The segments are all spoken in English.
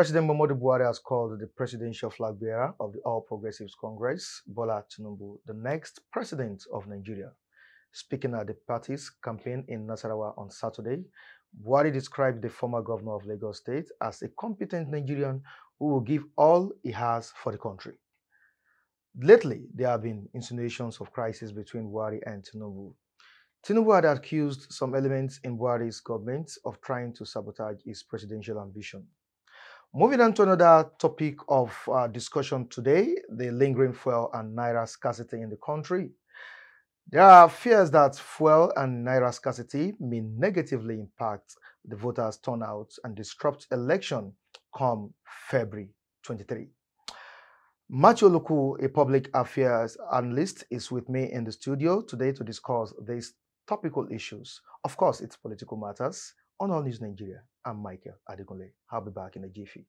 President Muhammadu Buhari has called the presidential flag bearer of the All Progressives Congress, Bola Tinubus, the next president of Nigeria. Speaking at the party's campaign in Nasarawa on Saturday, Buhari described the former governor of Lagos State as a competent Nigerian who will give all he has for the country. Lately, there have been insinuations of crisis between Buhari and Tinubus. Tinubus had accused some elements in Buhari's government of trying to sabotage his presidential ambition. Moving on to another topic of discussion today, the lingering fuel and Naira scarcity in the country. There are fears that fuel and Naira scarcity may negatively impact the voters' turnout and disrupt election come February 23. Matthew Luku, a public affairs analyst, is with me in the studio today to discuss these topical issues. Of course, it's political matters. On Allnews Nigeria, I'm Michael Adekunle. I'll be back in a jiffy.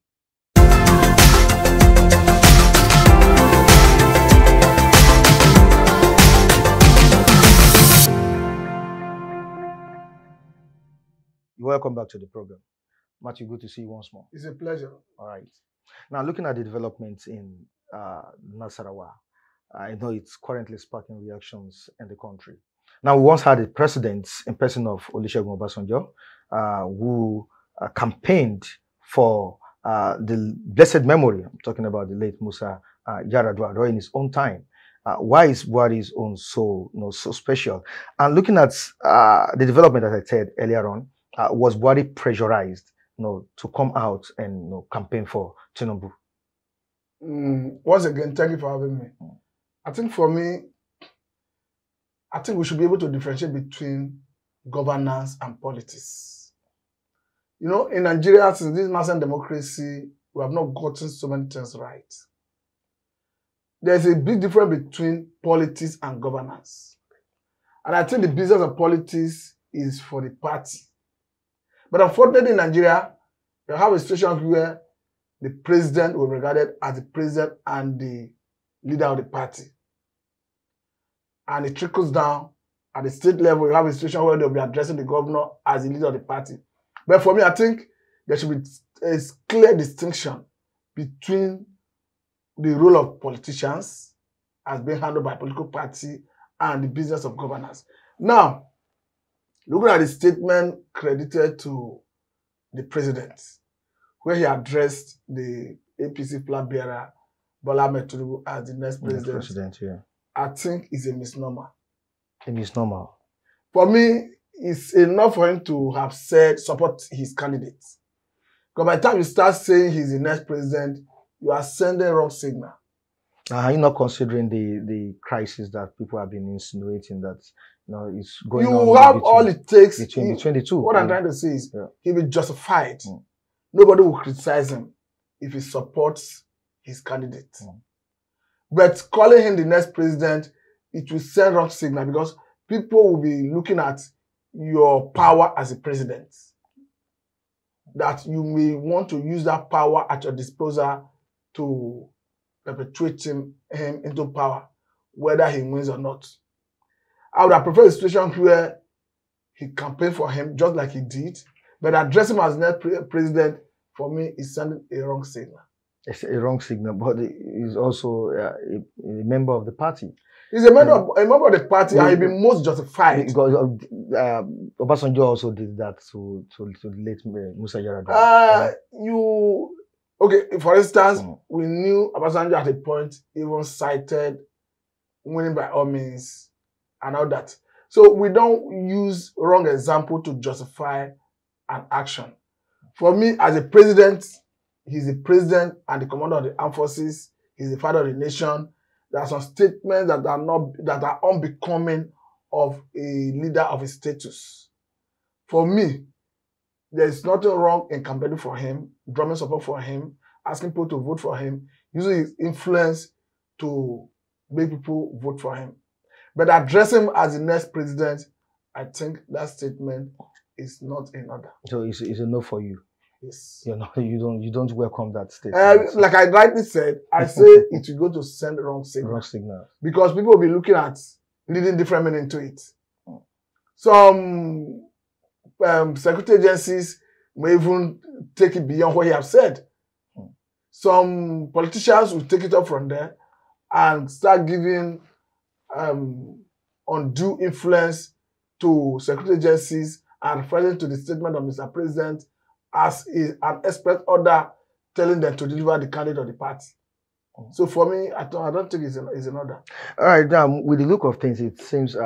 Welcome back to the program. Matthew, good to see you once more. It's a pleasure. All right. Now, looking at the developments in Nasarawa, I know it's currently sparking reactions in the country. Now, we once had a president in person of Olusegun Obasanjo, who campaigned for the blessed memory. I'm talking about the late Musa Yar'Adua in his own time. Why is Buhari's own so special? And looking at the development, as I said earlier on, was Buhari pressurized, to come out and campaign for Tinubus? Once again, thank you for having me. I think for me, I think we should be able to differentiate between governance and politics. In Nigeria, since this nascent democracy, we have not gotten so many things right. There's a big difference between politics and governance. And I think the business of politics is for the party. But unfortunately in Nigeria, you have a situation where the president will be regarded as the president and the leader of the party. And it trickles down at the state level. You have a situation where they'll be addressing the governor as the leader of the party. But for me, I think there should be a clear distinction between the role of politicians as being handled by a political party and the business of governance. Now, looking at the statement credited to the president, where he addressed the APC flag bearer, Bola Tinubus, as the next president, I think is a misnomer. A misnomer? For me, it's enough for him to have said support his candidate. Because by the time you start saying he's the next president, you are sending wrong signal. Are you not considering the crisis that people have been insinuating that it's going on? You have all it takes between the two. What I'm trying to say is he'll be justified. Nobody will criticize him if he supports his candidate. But calling him the next president, it will send wrong signal because people will be looking at your power as a president. That you may want to use that power at your disposal to perpetuate him into power, whether he wins or not. I would have preferred a situation where he campaigned for him just like he did, but address him as next president, for me, is sending a wrong signal. It's a wrong signal, but he's also a member of the party. He's a member of the party, and he'll be most justified. Because Obasanjo also did that to the late Musa Yar'Adua. Okay, for instance, we knew Obasanjo at a point even cited winning by all means and all that. So we don't use wrong example to justify an action. For me, as a president, he's the president and the commander of the armed forces. He's the father of the nation. There are some statements that are unbecoming of a leader of his status. For me, there is nothing wrong in campaigning for him, drumming support for him, asking people to vote for him, using his influence to make people vote for him. But address him as the next president, I think that statement is not in order. So it's a no for you. Yes. You don't welcome that statement. Like I rightly said, I say it will go to send wrong signal. Wrong signal. Because people will be looking at leading different men into it. Some security agencies may even take it beyond what he has said. some politicians will take it up from there and start giving undue influence to security agencies and referring to the statement of Mr. President as an express order telling them to deliver the candidate of the party. So for me, I don't think it's an order. All right, now with the look of things, it seems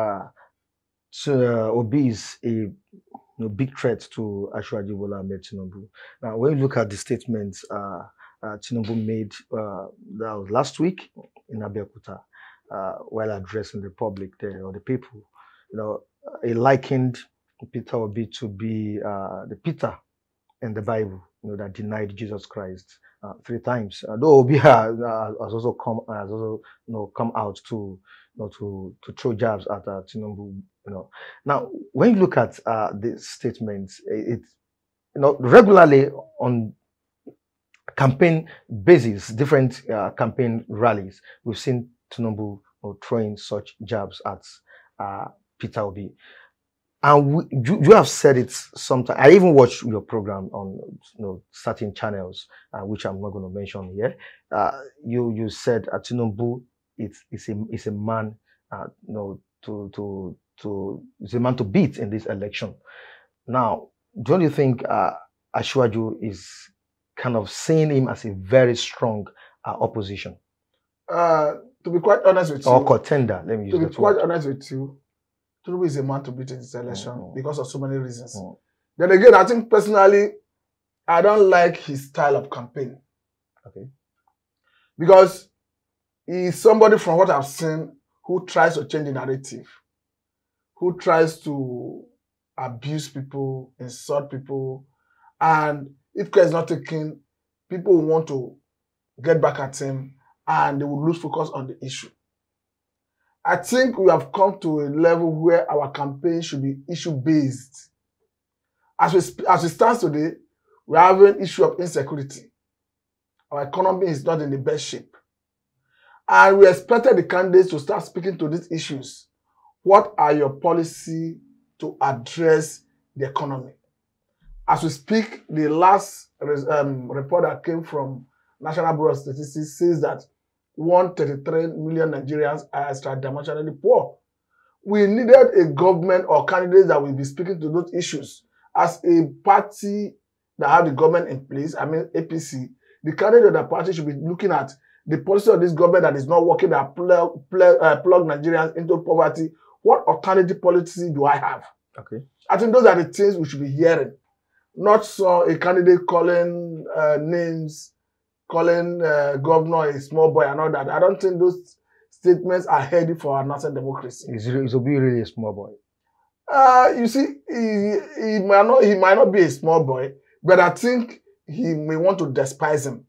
Obis a big threat to Ashwaji Bola Ahmed Tinubu. Now, when you look at the statements Tinubu made that was last week in Abeokuta, while addressing the public there or the people, he likened Peter Obi to be the Peter in the Bible, that denied Jesus Christ 3 times. Though Obi has also come out to throw jabs at Tinubu. Now when you look at the statements, it's regularly on campaign basis, different campaign rallies, we've seen Tinubu throwing such jabs at Peter Obi. And you have said it sometimes. I even watched your program on certain channels, which I'm not going to mention here. You said Tinubu is a man is a man to beat in this election. Now, don't you think Ashwaju is kind of seeing him as a very strong opposition? To be quite honest with you, or contender. Let me use to be quite honest with you, Tinubu is a man to beat in this election because of so many reasons. Then again, I think personally, I don't like his style of campaign. Okay. Because he's somebody, from what I've seen, who tries to change the narrative, who tries to abuse people, insult people, and if care is not taken, people will want to get back at him and they will lose focus on the issue. I think we have come to a level where our campaign should be issue-based. As we stand today, we have an issue of insecurity. Our economy is not in the best shape. And we expected the candidates to start speaking to these issues. What are your policies to address the economy? As we speak, the last report that came from National Bureau of Statistics says that 133 million Nigerians are extradimensionally poor. We needed a government or candidates that will be speaking to those issues. As a party that have the government in place, I mean APC, the candidate of the party should be looking at the policy of this government that is not working, that plug Nigerians into poverty. What alternative policy do I have? Okay. I think those are the things we should be hearing. Not so a candidate calling names, calling governor a small boy and all that. I don't think those statements are healthy for our national democracy. Is Obi really a small boy? You see, he might not be a small boy, but I think he may want to despise him.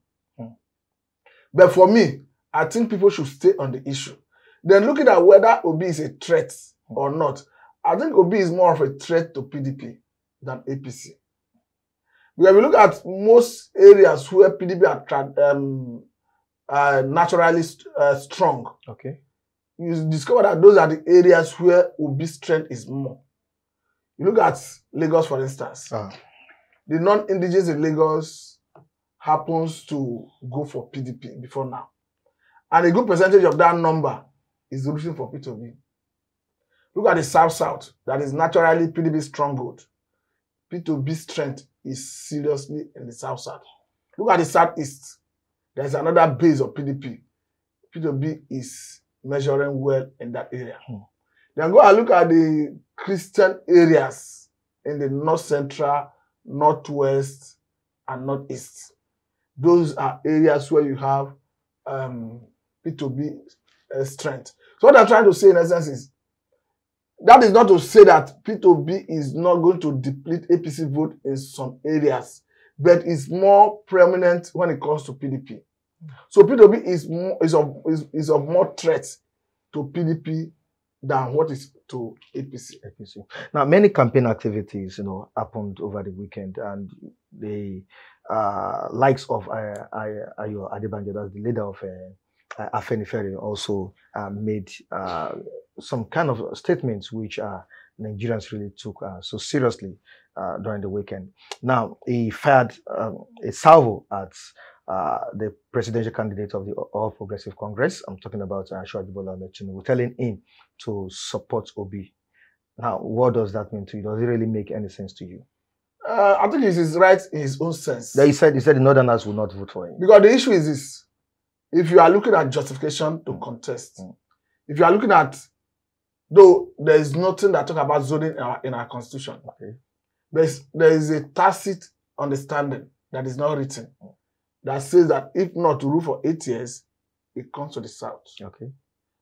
But for me, I think people should stay on the issue. Then looking at whether Obi is a threat or not, I think Obi is more of a threat to PDP than APC. When we look at most areas where PDP are naturally strong, okay, you discover that those are the areas where Obi's strength is more. You look at Lagos, for instance. The non-indigenous in Lagos happens to go for PDP before now. And a good percentage of that number is looking for P2B. Look at the South-South, that is naturally PDP stronghold. P2B strength is seriously in the South-South. Look at the Southeast. There's another base of PDP. P2B is measuring well in that area. Then go and look at the Christian areas in the North Central, Northwest, and Northeast. Those are areas where you have P2B strength. So what I'm trying to say in essence is, that is not to say that P2B is not going to deplete APC vote in some areas, but it's more prominent when it comes to PDP. So P2B is of more threat to PDP than what is to APC. Now, many campaign activities, happened over the weekend, and the likes of Ayo Adebanjo, that's the leader of Afenifere, also made some kind of statements which Nigerians really took so seriously during the weekend. Now, he fired a salvo at the presidential candidate of the All Progressive Congress. I'm talking about Bola Ahmed Tinubu, telling him to support Obi. Now, what does that mean to you? Does it really make any sense to you? I think he's right in his own sense. He said the Northerners will not vote for him. Because the issue is this. If you are looking at justification to contest, if you are looking at, though there is nothing that talk about zoning in our constitution, there is a tacit understanding that is not written that says that if not to rule for 8 years, it comes to the south. Okay.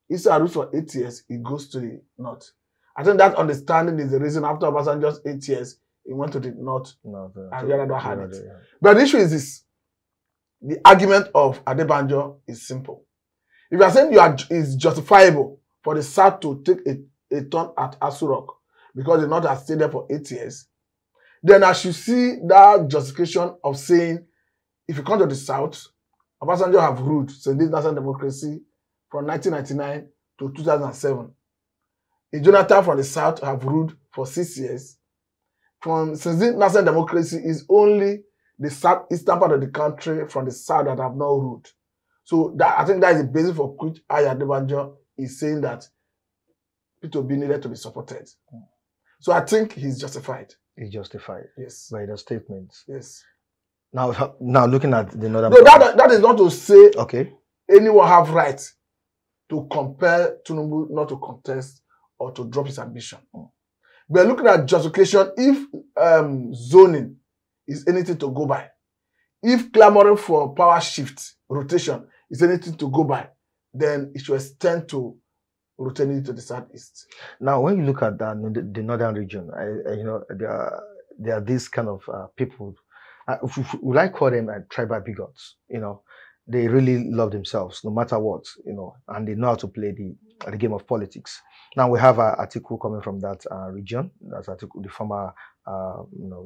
If I rule for 8 years, it goes to the north. I think that understanding is the reason after Obasanjo's 8 years, he went to the north and Yar'Adua had it. Yeah. But the issue is this. The argument of Adebanjo is simple. If you are saying it's justifiable for the South to take a turn at Aso Rock because the North has stayed there for 8 years, then I should see that justification of saying, if you come to the South, Obasanjo have ruled since this national democracy from 1999 to 2007. Jonathan from the South have ruled for 6 years. Since this national democracy is only the southeastern part of the country from the south that have not ruled. So I think that is the basis for which Adebanjo is saying that P2B needed to be supported. So I think he's justified. He's justified. Yes. By the statements. Yes. Now looking at the northern. No, that is not to say anyone have right to compel Tinubu not to contest or to drop his ambition. But looking at justification, if zoning is anything to go by, if clamoring for power shift, rotation is anything to go by, then it should extend to rotating to the southeast. Now, when you look at the northern region, there are these kind of people. Would I call them tribal bigots? They really love themselves no matter what, and they know how to play the game of politics. Now we have an article coming from that region. That's article, the former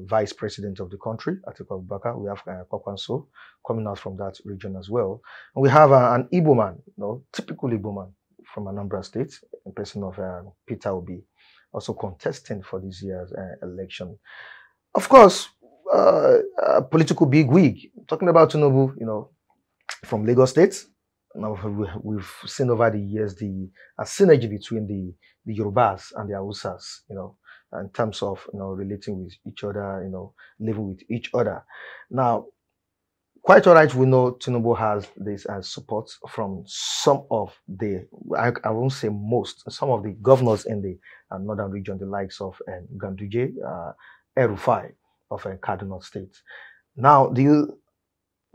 vice president of the country, Atiku Abubakar. We have Kwakwanso coming out from that region as well. And we have an Igbo man, typical Igbo man from Anambra State, in person of Peter Obi, also contesting for this year's election. Of course, a political bigwig, talking about Tinubu, from Lagos State. Now we've seen over the years the synergy between the Yorubas and the Hausas, in terms of relating with each other, living with each other. Now, quite all right, we know Tinubu has this support from some of I won't say most, some of the governors in the northern region, the likes of Ganduje, El-Rufai of Kaduna State. Now, do you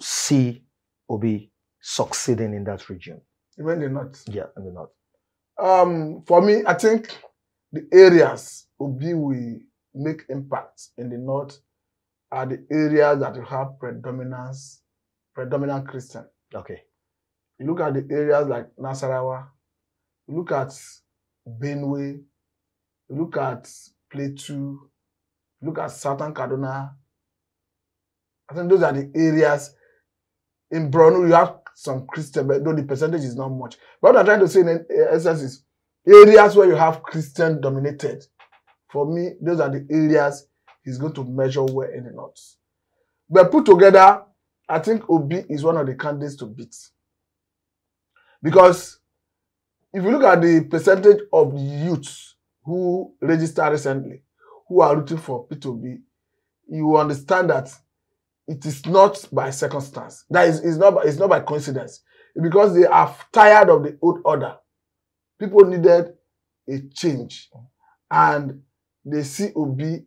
see Obi succeeding in that region? Even the north? Yeah, in the north. For me, I think the areas Obi will make impact in the north are the areas that will have predominant Christian. Okay. You look at the areas like Nasarawa, you look at Benue, you look at Plateau, you look at Southern Kaduna. I think those are the areas. In Borno, you have some Christian, but though the percentage is not much. But what I'm trying to say in essence is areas where you have Christian dominated. For me, those are the areas he's going to measure well in the north. But put together, I think Obi is one of the candidates to beat. Because if you look at the percentage of youths who registered recently, who are rooting for P2B, you will understand that it is not by circumstance. It's not by coincidence. Because they are tired of the old order. People needed a change. And they see Obi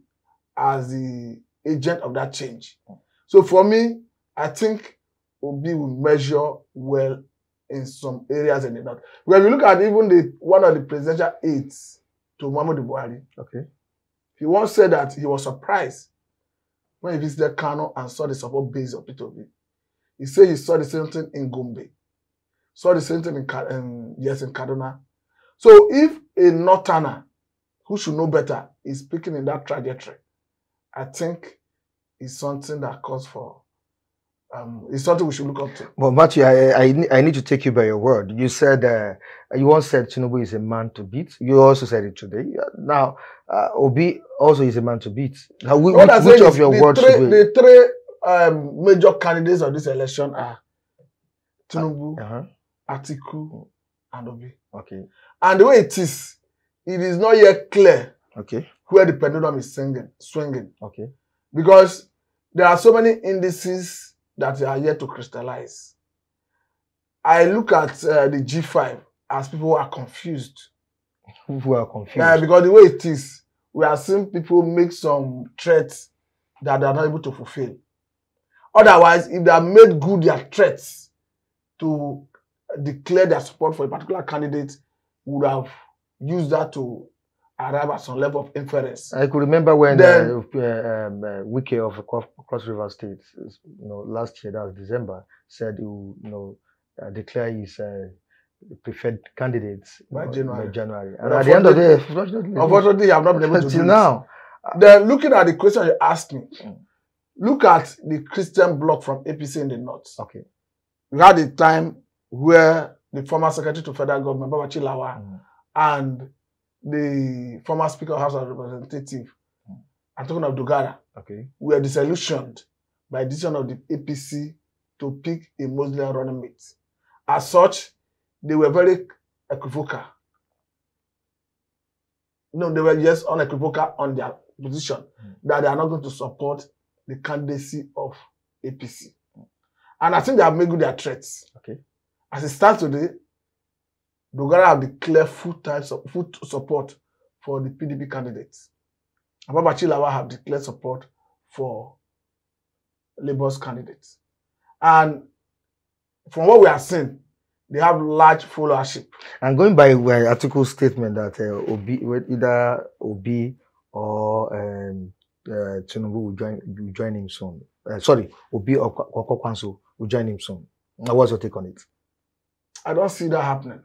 as the agent of that change. So for me, I think Obi will measure well in some areas in the north. When you look at even one of the presidential aides to Muhammadu Buhari, he once said that he was surprised when he visited Kano and saw the support base of P2B. He said he saw the same thing in Gombe, saw the same thing in Kaduna. So if a northerner who should know better is speaking in that trajectory, I think it's something that calls for, it's something we should look up to. But Matthew, I need to take you by your word. You said, you once said Tinubu is a man to beat. You also said it today. Now, Obi also is a man to beat. Now, which of your words should we? The three major candidates of this election are Tinubus, Atiku, and Obis. Okay. And the way it is not yet clear where the pendulum is swinging. Okay. Because there are so many indices that are yet to crystallize. I look at the G5 as people who are confused. Who are confused? Because the way it is, we are seeing people make some threats that they are not able to fulfill. Otherwise, if they have made good their threats to declare their support for a particular candidate, would have used that to arrive at some level of inference. I could remember when Wike of Cross River State, last year, that was December, said he would, declare his preferred candidates by January. And at the end of the day, unfortunately, I have not been able to do until now. Then, looking at the question you asked me, look at the Christian bloc from APC in the north. Okay. We had a time where the former Secretary to Federal Government, Babachi Lawa, and the former Speaker of House of Representatives, I'm talking of Dogara, were disillusioned by the decision of the APC to pick a Muslim running mate. As such, they were very equivocal. No, they were just unequivocal on their position that they are not going to support the candidacy of APC. And I think they have made good their threats. Okay. As it stands today, Dogara have declared full support for the PDP candidates. And Babachi Lawa have declared support for Labour's candidates. And from what we are seeing, they have large followership. And going by Atiku's statement that either Obi or Tinubus will join him soon. Obi or Kwakwanso will join him soon. What's your take on it? I don't see that happening.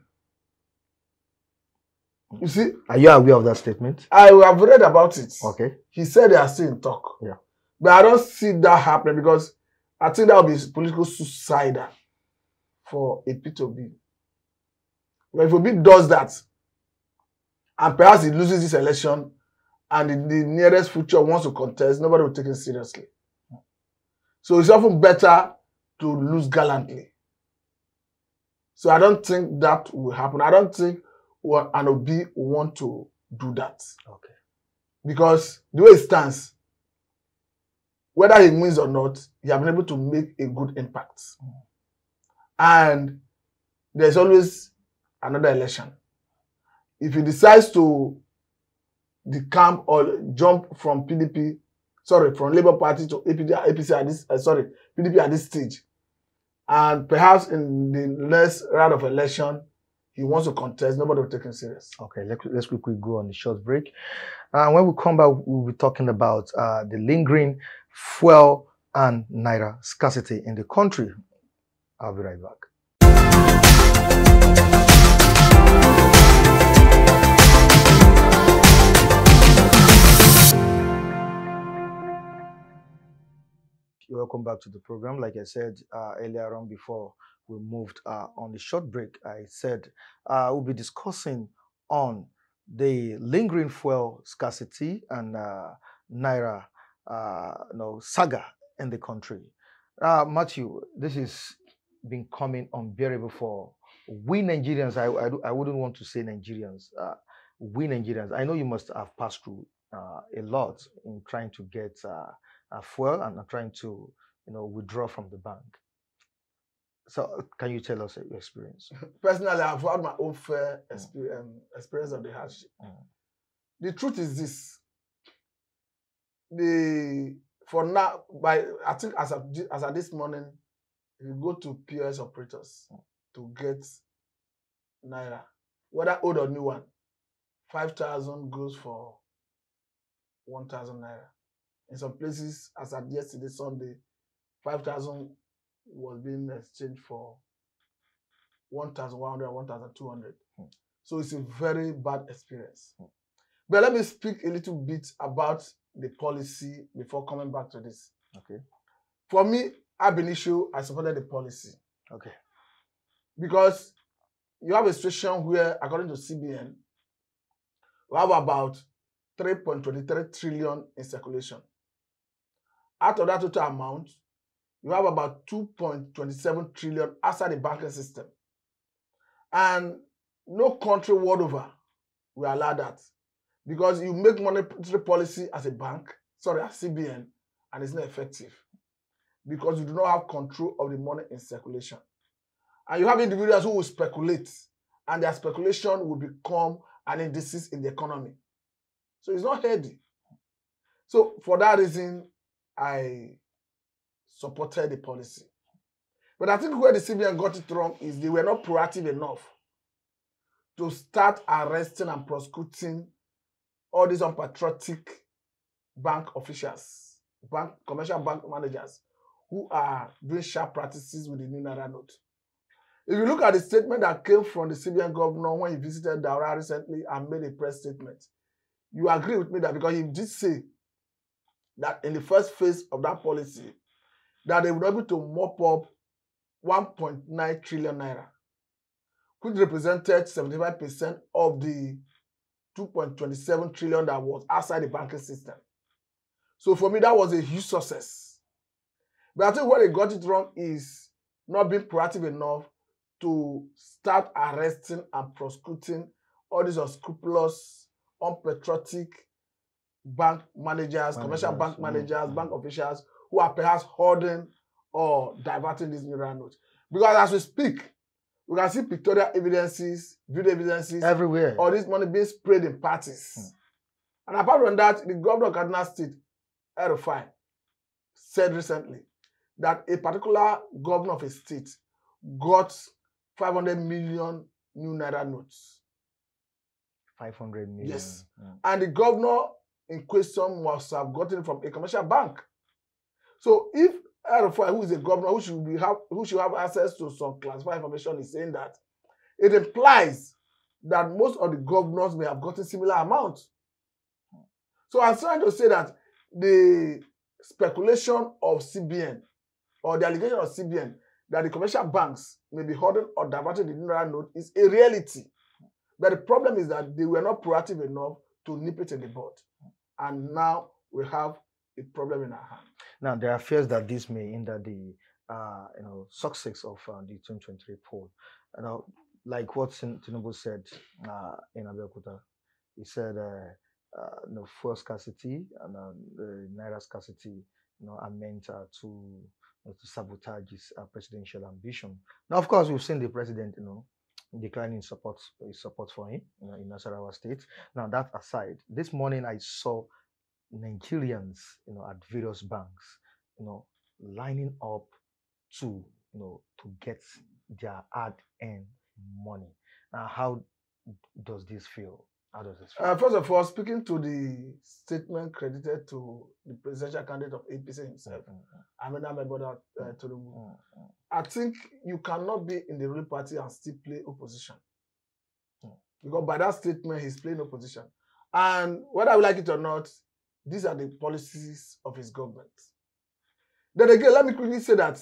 You see? Are you aware of that statement? I have read about it. Okay. He said they are still in talk. Yeah. But I don't see that happening because I think that will be political suicide for a P2B. But if Obi does that, and perhaps he loses this election, and in the nearest future wants to contest, nobody will take it seriously. So it's often better to lose gallantly. So I don't think that will happen. I don't think an Obi will want to do that. Okay. Because the way it stands, whether he wins or not, he has been able to make a good impact. And there's always another election. If he decides to decamp or jump from from Labour Party to APC at this, PDP at this stage, and perhaps in the next round of election, he wants to contest, nobody will take him serious. Okay, let's quickly go on the short break. When we come back, we'll be talking about the lingering fuel and Naira scarcity in the country. I'll be right back. Welcome back to the program. Like I said earlier on before we moved on the short break, I said we'll be discussing on the lingering fuel scarcity and Naira saga in the country. Matthew, this has been coming unbearable for we Nigerians. I wouldn't want to say Nigerians. We Nigerians. I know you must have passed through a lot in trying to get fuel and trying to withdraw from the bank. So can you tell us your experience? Personally, I've had my own fair experience of the hardship. The truth is this. For now, I think as of this morning, you go to POS operators to get Naira, whether old or new one, 5,000 goes for 1,000 Naira. In some places, as at yesterday, Sunday, 5,000 was being exchanged for 1,100, 1,200. So it's a very bad experience. But let me speak a little bit about the policy before coming back to this. Okay. For me, ab initio, I supported the policy. Okay. Because you have a situation where, according to CBN, we have about 3.23 trillion in circulation. Out of that total amount, you have about 2.27 trillion outside the banking system. And no country world over will allow that. Because you make monetary policy as a bank, as CBN, and it's not effective. Because you do not have control of the money in circulation. And you have individuals who will speculate, and their speculation will become an indices in the economy. So it's not healthy. So for that reason, I supported the policy. But I think where the CBN got it wrong is they were not proactive enough to start arresting and prosecuting all these unpatriotic bank officials, commercial bank managers who are doing sharp practices with the new Naira note. If you look at the statement that came from the CBN governor when he visited Naira recently and made a press statement, you agree with me that because he did say that in the first phase of that policy, that they would be able to mop up 1.9 trillion naira, which represented 75% of the 2.27 trillion that was outside the banking system. So for me, that was a huge success. But I think where they got it wrong is not being proactive enough to start arresting and prosecuting all these unscrupulous, unpatriotic bank managers, commercial bank managers, bank officials who are perhaps hoarding or diverting these Naira notes. Because as we speak, we can see pictorial evidences, video evidences everywhere. All this money being sprayed in parties. And apart from that, the governor of Kaduna State, Rufai, said recently that a particular governor of a state got 500 million new Naira notes. 500 million. Yes. And the governor in question must have gotten it from a commercial bank. So if Rufai, who is a governor who should have access to some classified information, is saying that, it implies that most of the governors may have gotten similar amounts. So I was trying to say that the speculation of CBN or the allegation of CBN that the commercial banks may be hoarding or diverting the Naira note is a reality. But the problem is that they were not proactive enough to nip it in the bud. And now we have a problem in our hand. Now, there are fears that this may hinder the success of the 2023 poll. Like what Tinubus said in Abeokuta, he said fuel scarcity and the Naira scarcity are meant to sabotage his presidential ambition. Now, of course, we've seen the president declining support for him in Nasarawa State. Now, that aside, this morning I saw Nigerians at various banks lining up to get their hard-earned money. Now, how does this feel? First of all, speaking to the statement credited to the presidential candidate of APC himself, I think you cannot be in the ruling party and still play opposition. Because by that statement, he's playing opposition. And whether we like it or not, these are the policies of his government. Then again, let me quickly say that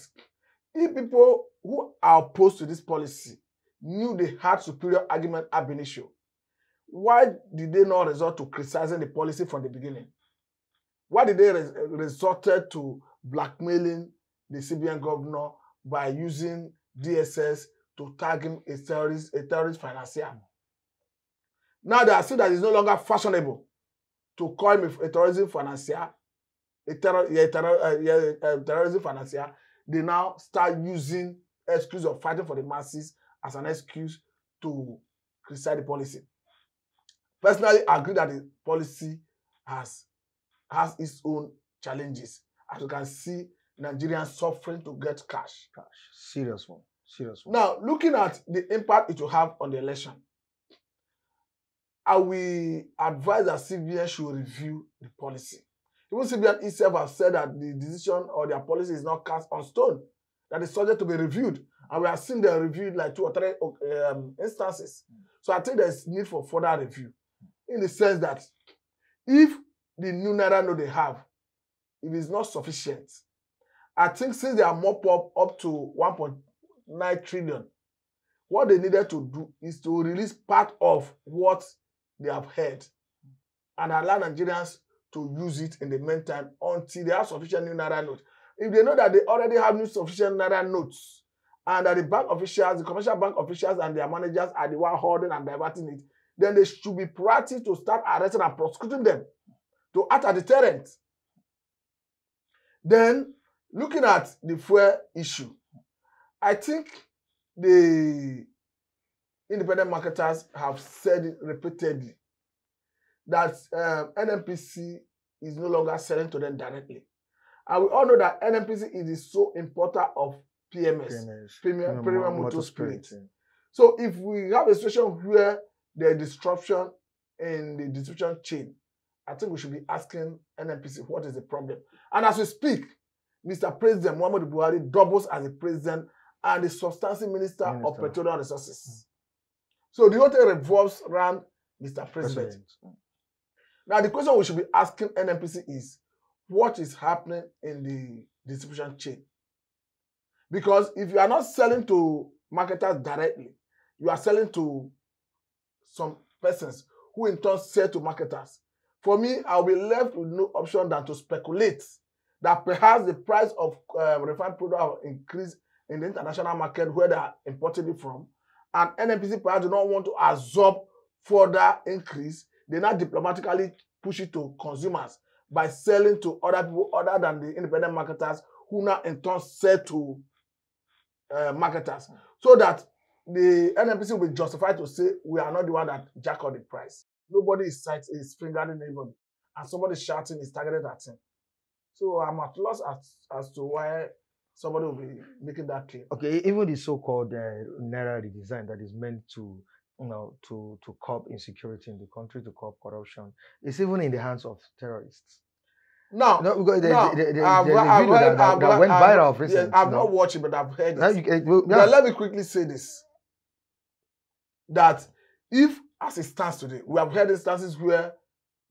if people who are opposed to this policy knew they had superior argument ab initio, why did they not resort to criticizing the policy from the beginning? Why did they resort to blackmailing the CBN governor by using DSS to tag him a terrorist financier? Now they are saying that it's no longer fashionable to call him a terrorism financier, terrorism financier. They now start using excuse of fighting for the masses as an excuse to criticize the policy. Personally, I agree that the policy has its own challenges. As you can see, Nigerians suffering to get cash. Serious one. Now, looking at the impact it will have on the election, I will advise that CBN should review the policy. Even CBN itself has said that the decision or their policy is not cast on stone, that it's subject to be reviewed. And we have seen them reviewed like 2 or 3 instances. So I think there's need for further review, in the sense that if the new Naira note they have, if it's not sufficient, I think since they are mop up to 1.9 trillion, what they needed to do is to release part of what they have heard and allow Nigerians to use it in the meantime until they have sufficient new Naira note. if they know that they already have new sufficient Naira notes, and that the bank officials, the commercial bank officials and their managers are the one holding and diverting it, then they should be proactive to start arresting and prosecuting them to act as a deterrent. Then, looking at the fuel issue, I think the independent marketers have said it repeatedly that NNPC is no longer selling to them directly. And we all know that NNPC is the sole importer of PMS, premium motor spirit. Yeah. So if we have a situation where there is disruption in the distribution chain, I think we should be asking NNPC what is the problem. And as we speak, Mr. President Muhammadu Buhari doubles as the president and the substantive minister of petroleum resources. So the whole thing revolves around Mr. President. Now the question we should be asking NNPC is, what is happening in the distribution chain? Because if you are not selling to marketers directly, you are selling to some persons who in turn sell to marketers. For me, I'll be left with no option than to speculate that perhaps the price of refined product will increase in the international market where they are importing it from, and NNPC perhaps do not want to absorb further increase. They now diplomatically push it to consumers by selling to other people other than the independent marketers, who now in turn sell to marketers, so that the NNPC will be justified to say we are not the one that jack up the price. Nobody is fingering anybody, and somebody shouting is targeted at him. So I'm at loss as to why somebody will be making that claim. Okay, even the so-called Naira redesign that is meant to, to curb insecurity in the country, to curb corruption, is even in the hands of terrorists. No, because there's a video that went viral recently. Yes, I've not watched it, but I've heard it. Yeah. But let me quickly say this: that if, as it stands today, we have heard instances where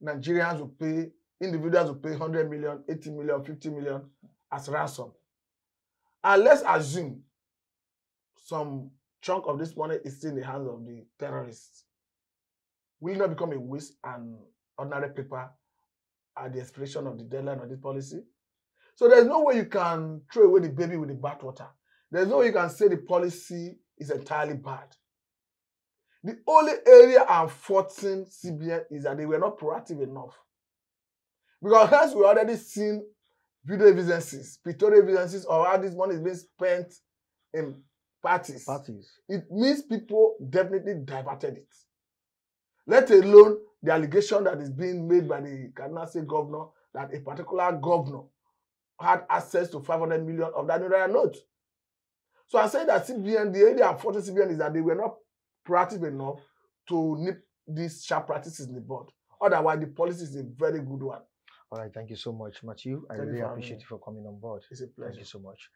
Nigerians will pay, individuals will pay 100 million, 80 million, 50 million as ransom. And let's assume some chunk of this money is still in the hands of the terrorists. Will it not become a waste and ordinary paper at the expiration of the deadline of this policy? So there's no way you can throw away the baby with the bathwater. There's no way you can say the policy is entirely bad. The only area I'm faulting CBN is that they were not proactive enough. Because hence we already seen video evidences, pictorial evidences of how this money is being spent in parties. It means people definitely diverted it. Let alone the allegation that is being made by the Kaduna State governor that a particular governor had access to 500 million of that Naira note. So I say that CBN, the area I'm faulting CBN is that they were not proactive enough to nip these sharp practices in the bud. Otherwise, the policy is a very good one. All right, thank you so much, Matthew. I really appreciate you for coming on board. It's a pleasure. Thank you so much.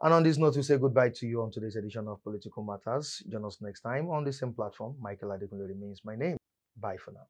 And on this note, we say goodbye to you on today's edition of Political Matters. Join us next time on the same platform. Michael Adekunle remains my name. Bye for now.